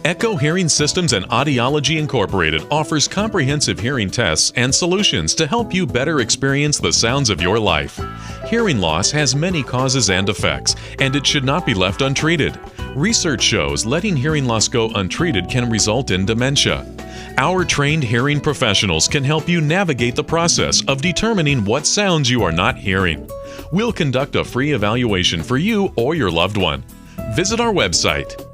Echo Hearing Systems and Audiology Incorporated offers comprehensive hearing tests and solutions to help you better experience the sounds of your life. Hearing loss has many causes and effects, and it should not be left untreated. Research shows letting hearing loss go untreated can result in dementia. Our trained hearing professionals can help you navigate the process of determining what sounds you are not hearing. We'll conduct a free evaluation for you or your loved one. Visit our website,